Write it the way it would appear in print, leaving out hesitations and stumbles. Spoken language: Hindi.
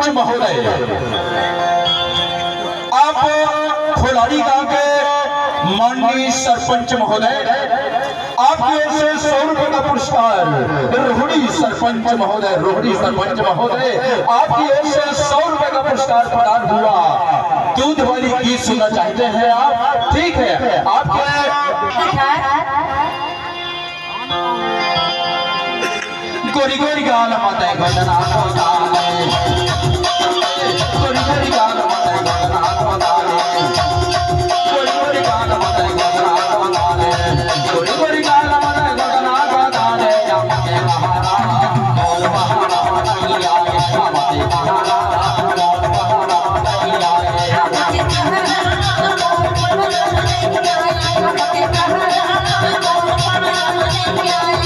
सरपंच महोदय, आप खोलाड़ी गांव के माननीय सरपंच महोदय, आपकी ओर से 100 रुपए का पुरस्कार रोहिणी सरपंच महोदय, रोहिणी सरपंच महोदय, आपकी ओर से 100 रुपए का पुरस्कार प्रदान हुआ। दूध वाली गीत सुनना चाहते हैं आप? ठीक है, आपके गोरी गोरी गाल माता गजना को डाले, गोरी गोरी गाल माता गजना को डाले, गोरी गोरी गाल माता गजना को डाले, गोरी गोरी गाल माता गजना को डाले। हमके महारा और महारा नहीं आए, हमके महारा और महारा नहीं आए, हमके महारा और महारा नहीं आए, हमके महारा और महारा नहीं आए।